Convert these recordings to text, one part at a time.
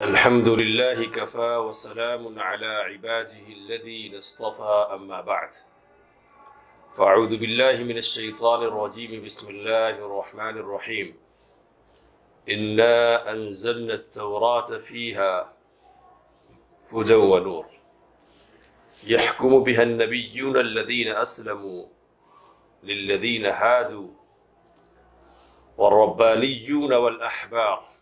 الحمد لله كفى وسلام على عباده الذين اصطفى أما بعد فأعوذ بالله من الشيطان الرجيم بسم الله الرحمن الرحيم إنا أنزلنا التوراة فيها هدى ونور يحكم بها النبيون الذين أسلموا للذين هادوا والربانيون والأحبار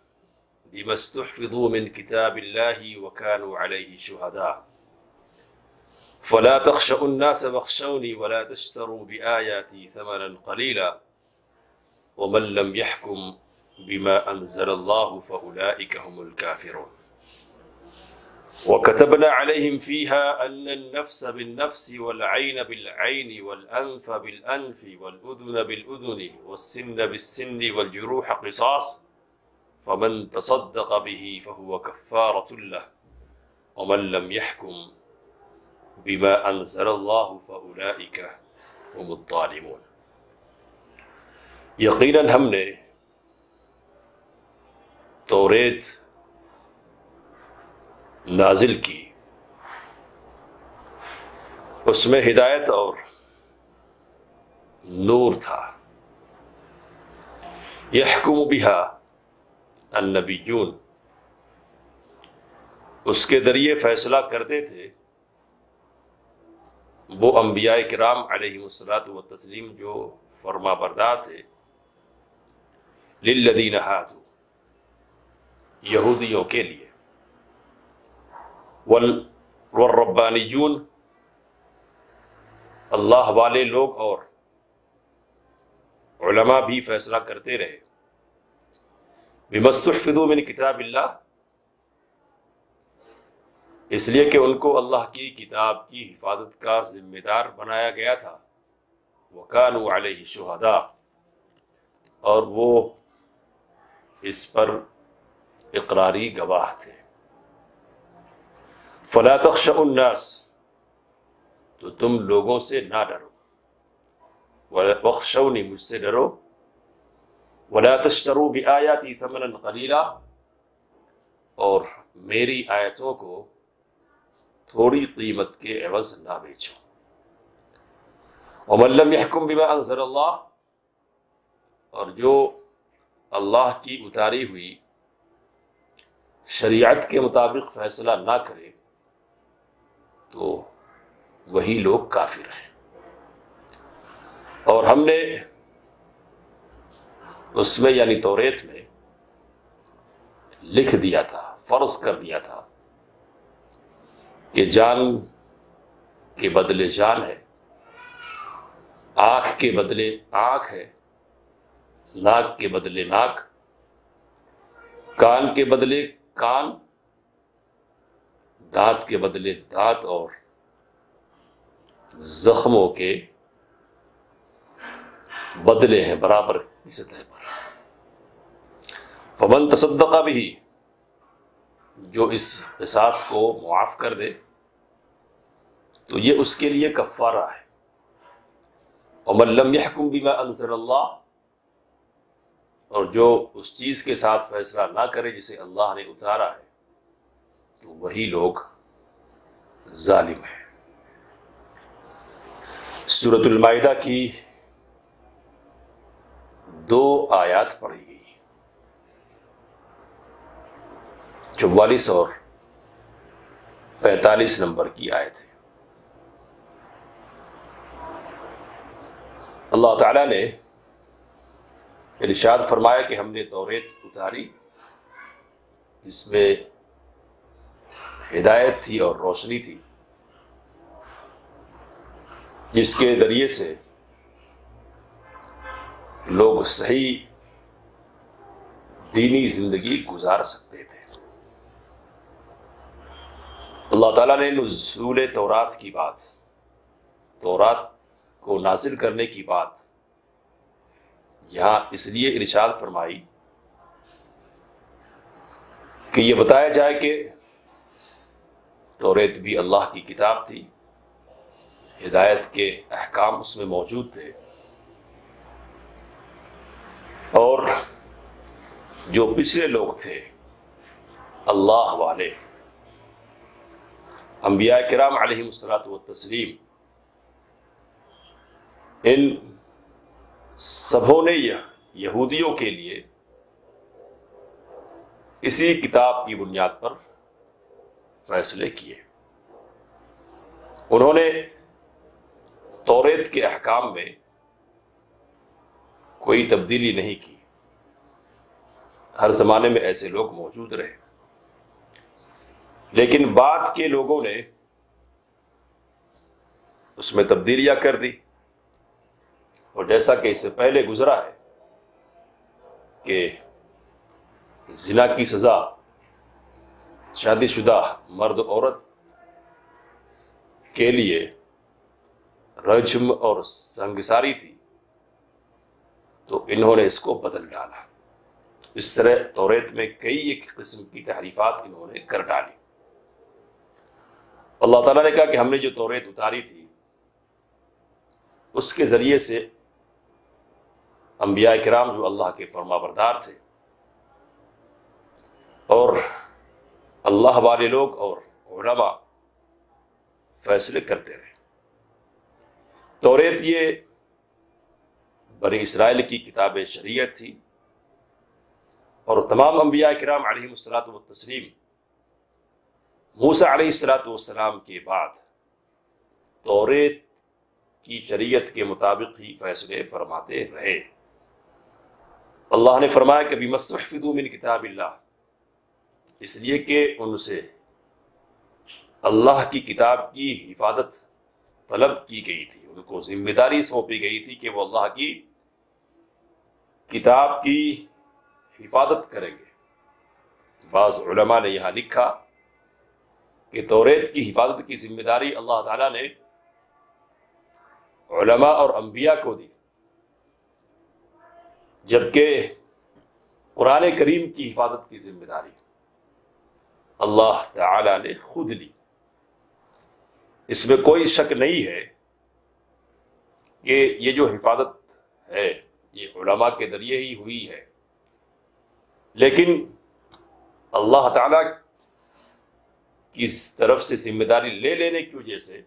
بما استحفظوا من كتاب الله وكانوا عليه شهداء فلا تخشوا الناس واخشوني ولا تشتروا بآياتي ثمنا قليلا ومن لم يحكم بما أنزل الله فأولئك هم الكافرون وكتبنا عليهم فيها أن النفس بالنفس والعين بالعين والأنف بالأنف والأذن بالأذن والسن بالسن والجروح قصاص فمن تصدق به فهو كفارة له ومن لم يحكم بما أنزل الله فأولئك هم الظالمون. یقیناً ہم نے توریت نازل کی، اس میں ہدایت اور نور تھا. یحکم بها النبیون، اس کے ذریعے فیصلہ کرتے تھے وہ انبیاء کرام علیہم الصلاۃ والتسلیم جو فرما بردار تھے. للذین ہادوا، یہودیوں کے لیے. والربانیون، اللہ والے لوگ اور علماء بھی فیصلہ کرتے رہے. بما استحفظوا من کتاب اللہ، اس لیے کہ ان کو اللہ کی کتاب کی حفاظت کا ذمہ دار بنایا گیا تھا. وَكَانُوا عَلَيْهِ شُهَدَاءَ، اور وہ اس پر اقراری گواہ تھے. فَلَا تَخْشَوْا النَّاسَ، تو تم لوگوں سے نہ ڈرو. وَاخْشَوْنِي، مجھ سے ڈرو. وَلَا تَشْتَرُوا بِآيَاتِي ثَمَنًا قَلِيلًا، اور میری آیتوں کو تھوڑی قیمت کے عوض نہ بیچو. وَمَن لَّمْ يَحْكُم بِمَا أَنزَلَ اللَّهُ، اور جو اللہ کی اتاری ہوئی شریعت کے مطابق فیصلہ نہ کرے تو وہی لوگ کافر ہیں. اور ہم نے اس میں یعنی توریت میں لکھ دیا تھا، فرض کر دیا تھا کہ جان کے بدلے جان ہے، آنکھ کے بدلے آنکھ ہے، ناک کے بدلے ناک، کان کے بدلے کان، دانت کے بدلے دانت، اور زخموں کے بدلے ہیں برابر کی سطح پر. فمن تصدق به، جو اس قصاص کو معاف کر دے تو یہ اس کے لیے کفارہ ہے. ومن لم يحكم بما انزل اللہ، اور جو اس چیز کے ساتھ فیصلہ نہ کرے جسے اللہ نے اتارا ہے تو وہی لوگ ظالم ہیں. سورۃ المائدہ کی 2 آیات پڑھی گئی، 44 اور 45 نمبر کی آیت ہے. اللہ تعالیٰ نے ارشاد فرمایا کہ ہم نے توریت اتاری جس میں ہدایت تھی اور روشنی تھی، جس کے ذریعے سے لوگ صحیح دینی زندگی گزار سکتے تھے. اللہ تعالیٰ نے نزول تورات کی بات، تورات کو نازل کرنے کی بات یہاں اس لیے ارشاد فرمائی کہ یہ بتایا جائے کہ توریت بھی اللہ کی کتاب تھی، ہدایت کے احکام اس میں موجود تھے، اور جو پچھلے لوگ تھے اللہ والے انبیاء کرام علیہم الصلوۃ والتسلیم، ان سبوں نے یہودیوں کے لیے اسی کتاب کی بنیاد پر فیصلے کیے۔ انہوں نے توریت کے احکام میں کوئی تبدیلی نہیں کی۔ ہر زمانے میں ایسے لوگ موجود رہے، لیکن بعد کے لوگوں نے اس میں تبدیلیاں کر دی، اور جیسا کہ اس سے پہلے گزرا ہے کہ زنا کی سزا شادی شدہ مرد عورت کے لیے رجم اور سنگساری تھی، تو انہوں نے اس کو بدل ڈالا۔ اس طرح توریت میں کئی ایک قسم کی تحریفات انہوں نے کر ڈالی۔ اللہ تعالیٰ نے کہا کہ ہم نے جو توریت اتاری تھی اس کے ذریعے سے انبیاء کرام جو اللہ کے فرما بردار تھے اور اللہ والے لوگ اور علماء فیصلے کرتے رہے۔ توریت یہ بنی اسرائیل کی کتاب شریعت تھی، اور تمام انبیاء کرام علیہم الصلوۃ والتسلیم موسیٰ علیہ الصلوۃ والسلام کے بعد توریت کی شریعت کے مطابق ہی فیصلے فرماتے رہے۔ اللہ نے فرمایا کہ بِمَا اسْتُحْفِظُوا مِنْ کتاب اللہ، اس لیے کہ ان سے اللہ کی کتاب کی حفاظت طلب کی گئی تھی، ان کو ذمہ داری سونپی گئی تھی کہ وہ اللہ کی کتاب کی حفاظت کریں گے۔ بعض علماء نے یہاں لکھا کہ توریت کی حفاظت کی ذمہ داری اللہ تعالیٰ نے علماء اور انبیاء کو دی، جبکہ قرآن کریم کی حفاظت کی ذمہ داری اللہ تعالیٰ نے خود لی۔ اس میں کوئی شک نہیں ہے کہ یہ جو حفاظت ہے یہ علماء کے ذریعے ہی ہوئی ہے، لیکن اللہ تعالیٰ کی طرف سے ذمہ داری لے لینے کی وجہ سے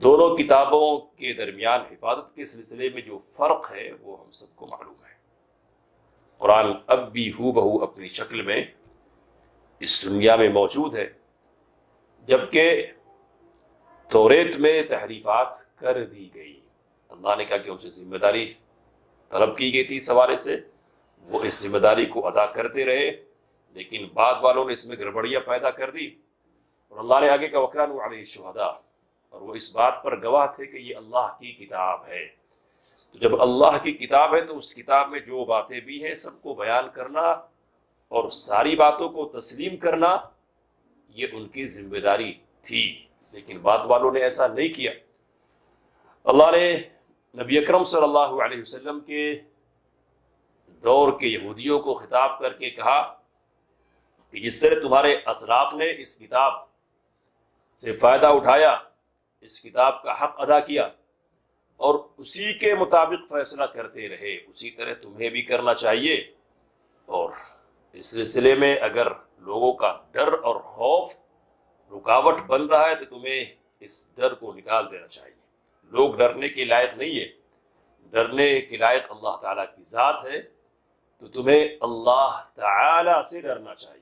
دونوں کتابوں کے درمیان حفاظت کے سلسلے میں جو فرق ہے وہ ہم سب کو معلوم ہے۔ قرآن اب بھی ہو بہو اپنی شکل میں اس دنیا میں موجود ہے، جبکہ توریت میں تحریفات کر دی گئی۔ اللہ نے کہا کہ ان سے ذمہ داری طلب کی گئی تھی اس حوالے سے، وہ اس ذمہ داری کو ادا کرتے رہے، لیکن بعد والوں نے اس میں گڑبڑیاں پیدا کر دی، اور اللہ نے آگے کا وَكَانُوا عَلَيْهِ شُهَدَاءَ، اور وہ اس بات پر گواہ تھے کہ یہ اللہ کی کتاب ہے۔ تو جب اللہ کی کتاب ہے تو اس کتاب میں جو باتیں بھی ہیں سب کو بیان کرنا اور ساری باتوں کو تسلیم کرنا یہ ان کی ذمہ داری تھی، لیکن بعد والوں نے ایسا نہیں کیا۔ اللہ نے نبی اکرم صلی اللہ علیہ وسلم کے دور کے یہودیوں کو خطاب کر کے کہا کہ جس طرح تمہارے اسلاف نے اس کتاب سے فائدہ اٹھایا، اس کتاب کا حق ادا کیا اور اسی کے مطابق فیصلہ کرتے رہے، اسی طرح تمہیں بھی کرنا چاہیے۔ اور اس سلسلے میں اگر لوگوں کا ڈر اور خوف رکاوٹ بن رہا ہے تو تمہیں اس ڈر کو نکال دینا چاہیے۔ لوگ ڈرنے کے لائق نہیں ہے، ڈرنے کے لائق اللہ تعالیٰ کی ذات ہے، تو تمہیں اللہ تعالیٰ سے ڈرنا چاہیے۔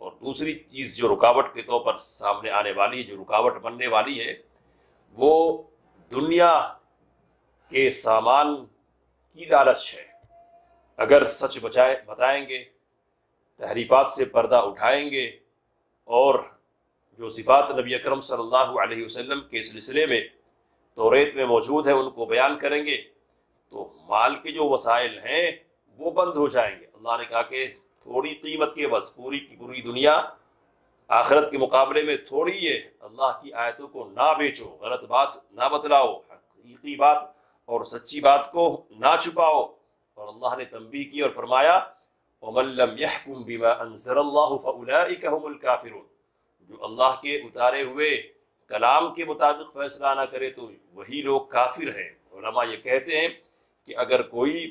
اور دوسری چیز جو رکاوٹ کے طور پر سامنے آنے والی ہے، جو رکاوٹ بننے والی ہے، وہ دنیا کے سامان کی لالچ ہے۔ اگر سچ بتائیں گے، تحریفات سے پردہ اٹھائیں گے اور جو صفات نبی اکرم صلی اللہ علیہ وسلم کے سلسلے میں توریت میں موجود ہیں ان کو بیان کریں گے، تو مال کے جو وسائل ہیں وہ بند ہو جائیں گے۔ اللہ نے کہا کہ تھوڑی قیمت کے بس پوری کی پوری دنیا آخرت کے مقابلے میں تھوڑی ہے، اللہ کی آیتوں کو نہ بیچو، غلط بات نہ بتلاؤ، حقیقی بات اور سچی بات کو نہ چھپاؤ۔ اور اللہ نے تنبیہ کی اور فرمایا وَمَن لَّمْ يَحْكُمْ بِمَا أَنزَلَ اللَّهُ فَأُولَٰئِكَ هُمُ الْكَافِرُونَ، جو اللہ کے اتارے ہوئے کلام کے مطابق فیصلہ نہ کرے تو وہی لوگ کافر ہیں۔ علماء یہ کہتے ہیں کہ اگر کوئی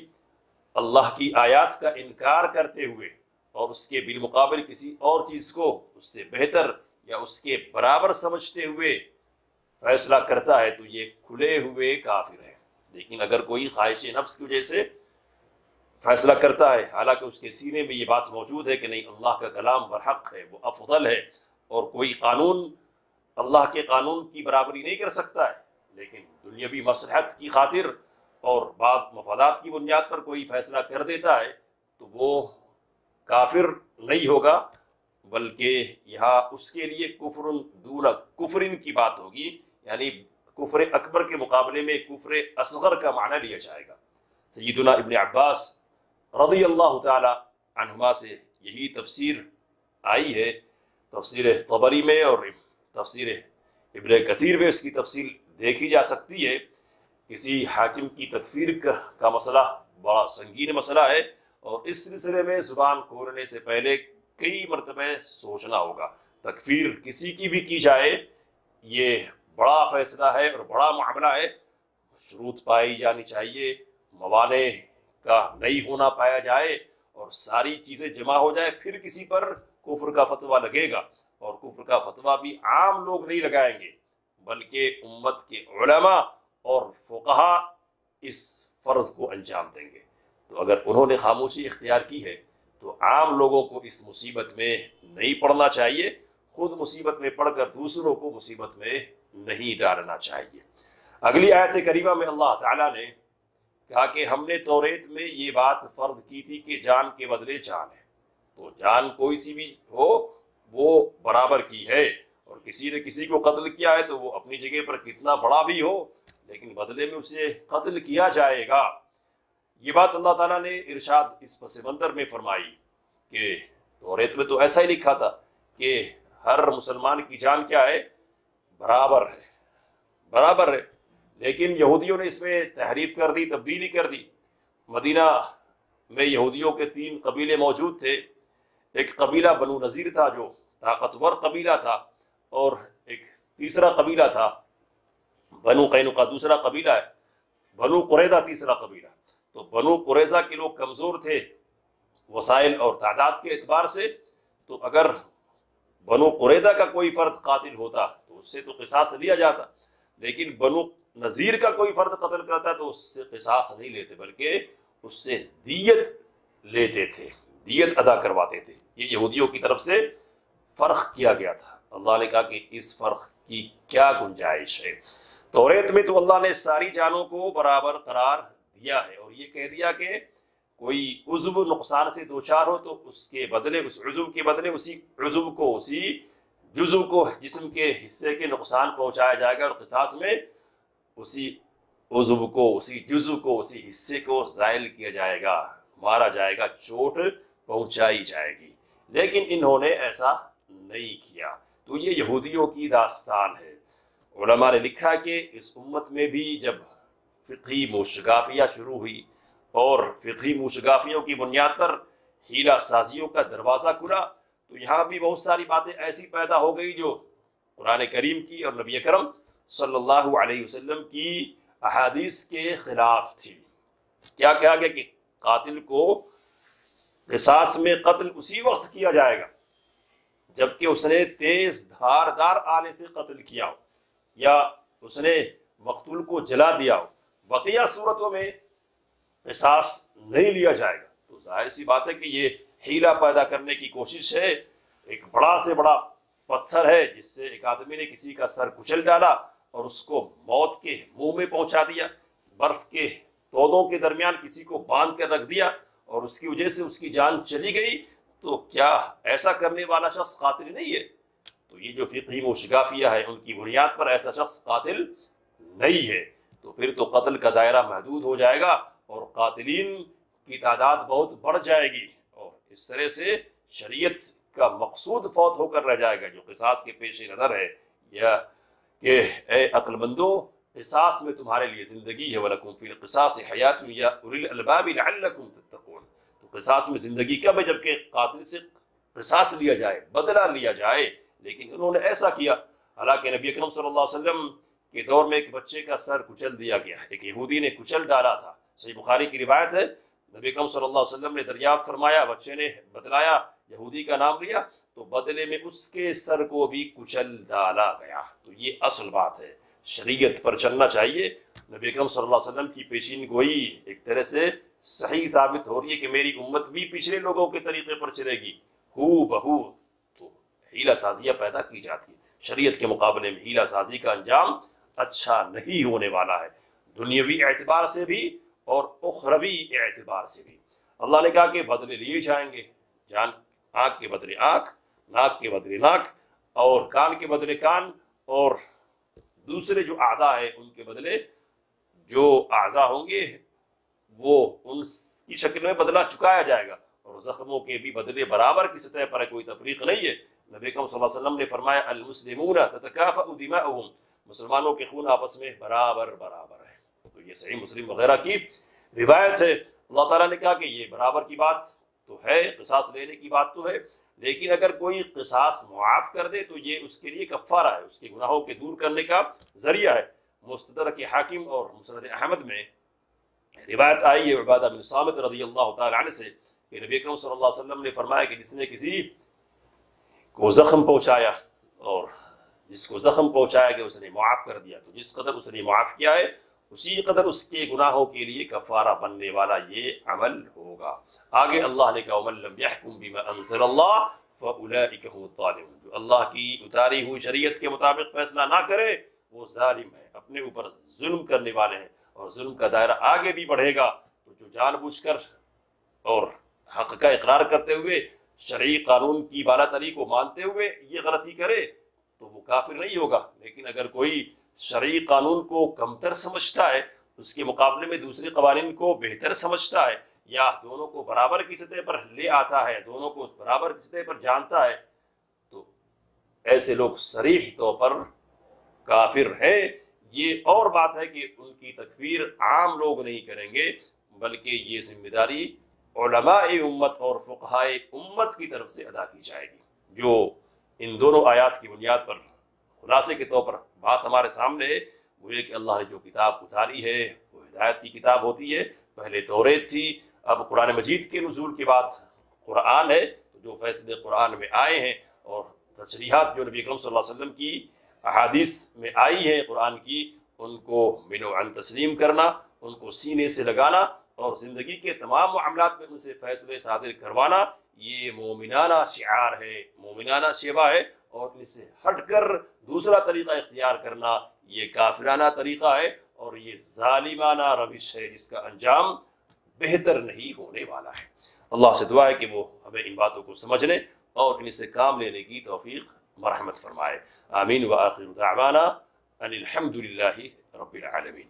اللہ کی آیات کا انکار کرتے ہوئے اور اس کے بالمقابل کسی اور چیز کو اس سے بہتر یا اس کے برابر سمجھتے ہوئے فیصلہ کرتا ہے تو یہ کھلے ہوئے کافر ہے۔ لیکن اگر کوئی خواہش نفس کی وجہ سے فیصلہ کرتا ہے، حالانکہ اس کے سینے میں یہ بات موجود ہے کہ نہیں، اللہ کا کلام برحق ہے، وہ افضل ہے، اور کوئی قانون اللہ کے قانون کی برابری نہیں کر سکتا ہے، لیکن دنیاوی مصلحت کی خاطر اور بعض مفادات کی بنیاد پر کوئی فیصلہ کر دیتا ہے تو وہ کافر نہیں ہوگا، بلکہ یہاں اس کے لیے کفر دون کفرن کی بات ہوگی، یعنی کفر اکبر کے مقابلے میں کفر اصغر کا معنی لیا جائے گا۔ سیدنا ابن عباس رضی اللہ تعالی عنہما سے یہی تفسیر آئی ہے، تفسیر طبری میں اور تفسیر ابن کثیر میں اس کی تفصیل دیکھی جا سکتی ہے۔ کسی حاکم کی تکفیر کا مسئلہ بڑا سنگین مسئلہ ہے، اور اس سلسلے میں زبان کھولنے سے پہلے کئی مرتبہ سوچنا ہوگا۔ تکفیر کسی کی بھی کی جائے یہ بڑا فیصلہ ہے اور بڑا معاملہ ہے، شروط پائی جانی چاہیے، موانع کا نہیں ہونا پایا جائے اور ساری چیزیں جمع ہو جائے، پھر کسی پر کفر کا فتویٰ لگے گا، اور کفر کا فتویٰ بھی عام لوگ نہیں لگائیں گے بلکہ امت کے علماء اور فقہا اس فرض کو انجام دیں گے۔ تو اگر انہوں نے خاموشی اختیار کی ہے تو عام لوگوں کو اس مصیبت میں نہیں پڑنا چاہیے، خود مصیبت میں پڑھ کر دوسروں کو مصیبت میں نہیں ڈالنا چاہیے۔ اگلی آیت کریمہ میں اللہ تعالیٰ نے کہا کہ ہم نے توریت میں یہ بات فرض کی تھی کہ جان کے بدلے جان ہے، تو جان کوئی سی بھی ہو وہ برابر کی ہے، اور کسی نے کسی کو قتل کیا ہے تو وہ اپنی جگہ پر کتنا بڑا بھی ہو لیکن بدلے میں اسے قتل کیا جائے گا۔ یہ بات اللہ تعالیٰ نے ارشاد اس پس منظر میں فرمائی کہ توریت میں تو ایسا ہی لکھا تھا کہ ہر مسلمان کی جان کیا ہے، برابر ہے، برابر ہے، لیکن یہودیوں نے اس میں تحریف کر دی، تبدیلی کر دی۔ مدینہ میں یہودیوں کے 3 قبیلے موجود تھے، ایک قبیلہ بنو نذیر تھا جو طاقتور قبیلہ تھا، اور ایک تیسرا قبیلہ تھا بنو قینقاع، دوسرا قبیلہ ہے بنو قریظہ، تیسرا قبیلہ۔ تو بنو قریظہ کے لوگ کمزور تھے وسائل اور تعداد کے اعتبار سے، تو اگر بنو قریظہ کا کوئی فرد قاتل ہوتا تو اس سے تو قصاص لیا جاتا، لیکن بنو نذیر کا کوئی فرد قتل کرتا تو اس سے قصاص نہیں لیتے بلکہ اس سے دیت لیتے تھے، دیت ادا کرواتے تھے۔ یہ یہودیوں کی طرف سے فرق کیا گیا تھا۔ اللہ نے کہا کہ اس فرق کی کیا گنجائش ہے؟ توریت میں تو اللہ نے ساری جانوں کو برابر قرار دیا ہے، اور یہ کہہ دیا کہ کوئی عضو نقصان سے دوچار ہو تو اس کے بدلے، اس عضو کے بدلے اسی عضو کو، اسی جزو کو، جسم کے حصے کے نقصان پہنچایا جائے گا، اور قصاص میں اسی عضو کو، اسی جزو کو، اسی حصے کو زائل کیا جائے گا، مارا جائے گا، چوٹ پہنچائی جائے گی۔ لیکن انہوں نے ایسا نہیں کیا۔ تو یہ یہودیوں کی داستان ہے۔ علماء نے لکھا کہ اس امت میں بھی جب فقہی موشگافیاں شروع ہوئی اور فقہی موشگافیوں کی بنیاد پر ہیلہ سازیوں کا دروازہ کھلا، تو یہاں بھی بہت ساری باتیں ایسی پیدا ہو گئی جو قرآن کریم کی اور نبی اکرم صلی اللہ علیہ وسلم کی احادیث کے خلاف تھی۔ کیا کہا گیا کہ قاتل کو قصاص میں قتل اسی وقت کیا جائے گا جبکہ اس نے تیز دھاردار آلے سے قتل کیا ہو یا اس نے مقتول کو جلا دیا ہو، بقیہ صورتوں میں قصاص نہیں لیا جائے گا۔ تو ظاہر سی بات ہے کہ یہ حیلہ پیدا کرنے کی کوشش ہے، ایک بڑا سے بڑا پتھر ہے جس سے ایک آدمی نے کسی کا سر کچل ڈالا اور اس کو موت کے منہ میں پہنچا دیا، برف کے تودوں کے درمیان کسی کو باندھ کر رکھ دیا اور اس کی وجہ سے اس کی جان چلی گئی، تو کیا ایسا کرنے والا شخص قاتل نہیں ہے؟ تو یہ جو فقہی موشگافیہ ہے ان کی بنیاد پر ایسا شخص قاتل نہیں ہے، تو پھر تو قتل کا دائرہ محدود ہو جائے گا اور قاتلین کی تعداد بہت بڑھ جائے گی، اور اس طرح سے شریعت کا مقصود فوت ہو کر رہ جائے گا جو قصاص کے پیش نظر ہے، یا کہ اے عقل مندو قصاص میں تمہارے لیے زندگی ہے، وَلَكُمْ فِي الْقِصَاصِ حَيَاةٌ يَا أُولِي الْأَلْبَابِ لَعَلَّكُمْ تَتَّقُونَ۔ تو قصاص میں زندگی کب ہے؟ جبکہ قاتل سے قصاص لیا جائے، بدلہ لیا جائے، لیکن انہوں نے ایسا کیا۔ حالانکہ نبی اکرم صلی اللہ علیہ وسلم کے دور میں ایک بچے کا سر کچل دیا گیا، ایک یہودی نے کچل ڈالا تھا، صحیح بخاری کی روایت ہے، نبی اکرم صلی اللہ علیہ وسلم نے دریافت فرمایا، بچے نے بتلایا، یہودی کا نام لیا تو بدلے میں اس کے سر کو بھی کچل ڈالا گیا۔ تو یہ اصل بات ہے، شریعت پر چلنا چاہیے۔ نبی اکرم صلی اللہ علیہ وسلم کی پیشین گوئی ایک طرح سے صحیح ثابت ہو رہی ہے کہ میری امت بھی پچھلے لوگوں کے طریقے پر چلے گی ہو بہو۔ تو ہیلہ سازیاں پیدا کی جاتی ہیں، شریعت کے مقابلے میں ہیلہ سازی کا انجام اچھا نہیں ہونے والا ہے، دنیاوی اعتبار سے بھی اور اخروی اعتبار سے بھی۔ اللہ نے کہا کہ بدلے لیے جائیں گے، جان آنکھ کے بدلے آنکھ، ناک کے بدلے ناک، اور کان کے بدلے کان، اور دوسرے جو اعضاء ہیں ان کے بدلے جو اعضاء ہوں گے وہ ان کی شکل میں بدلہ چکایا جائے گا، اور زخموں کے بھی بدلے برابر کی سطح پر ہے، کوئی تفریق نہیں ہے۔ نبی اکرم صلی اللہ علیہ وسلم نے فرمایا المسلمون تتکافأ دماؤہم، مسلمانوں کے خون آپس میں برابر برابر ہے۔ تو یہ صحیح مسلم وغیرہ کی روایت ہے۔ اللہ تعالیٰ نے کہا کہ یہ برابر کی بات تو ہے، قصاص لینے کی بات تو ہے، لیکن اگر کوئی قصاص معاف کر دے تو یہ اس کے لیے کفارہ ہے، اس کے گناہوں کے دور کرنے کا ذریعہ ہے۔ مستدرک حاکم اور مسند احمد میں روایت آئی ہے عبادہ بن صامت رضی اللہ تعالی عنہ سے کہ نبی اکرم صلی اللہ علیہ وسلم نے فرمایا کہ جس نے کسی کو زخم پہنچایا اور جس کو زخم پہنچایا کہ اس نے معاف کر دیا، تو جس قدر اس نے معاف کیا ہے اسی قدر اس کے گناہوں کے لیے کفارہ بننے والا یہ عمل ہوگا۔ آگے اللہ نے کہا وَمَن لَّمْ يَحْكُم بِمَا أَنزَلَ اللَّهُ فَأُولَٰئِكَ هُمُ الظَّالِمُونَ، جو اللہ کی اتاری ہوئی شریعت کے مطابق فیصلہ نہ کرے وہ ظالم ہے، اپنے اوپر ظلم کرنے والے ہیں، اور ظلم کا دائرہ آگے بھی بڑھے گا۔ تو جو جان بوجھ کر اور حق کا اقرار کرتے ہوئے شرعی قانون کی بالا تری کو مانتے ہوئے یہ غلطی کرے تو وہ کافر نہیں ہوگا، لیکن اگر کوئی شرعی قانون کو کمتر سمجھتا ہے، اس کے مقابلے میں دوسرے قوانین کو بہتر سمجھتا ہے، یا دونوں کو برابر کی سطح پر لے آتا ہے، دونوں کو برابر کی سطح پر جانتا ہے، تو ایسے لوگ صریح طور پر کافر ہیں۔ یہ اور بات ہے کہ ان کی تکفیر عام لوگ نہیں کریں گے، بلکہ یہ ذمہ داری علماء امت اور فقہائے امت کی طرف سے ادا کی جائے گی۔ جو ان دونوں آیات کی بنیاد پر خلاصے کے طور پر بات ہمارے سامنے ہے وہ یہ کہ اللہ نے جو کتاب اتاری ہے وہ ہدایت کی کتاب ہوتی ہے۔ پہلے توریت تھی، اب قرآن مجید کے نزول کے بعد قرآن ہے، تو جو فیصلے قرآن میں آئے ہیں اور تشریحات جو نبی اکرم صلی اللہ علیہ وسلم کی احادیث میں آئی ہیں قرآن کی، ان کو منوعاً تسلیم کرنا، ان کو سینے سے لگانا اور زندگی کے تمام معاملات میں ان سے فیصلے صادر کروانا، یہ مومنانہ شعار ہے، مومنانہ شیوا ہے، اور ان سے ہٹ کر دوسرا طریقہ اختیار کرنا یہ کافرانہ طریقہ ہے اور یہ ظالمانہ روش ہے جس کا انجام بہتر نہیں ہونے والا ہے۔ اللہ سے دعا ہے کہ وہ ہمیں ان باتوں کو سمجھنے اور ان سے کام لینے کی توفیق مرحمت فرمائے۔ آمین وآخر دعوانا ان الحمد للہ رب العالمین۔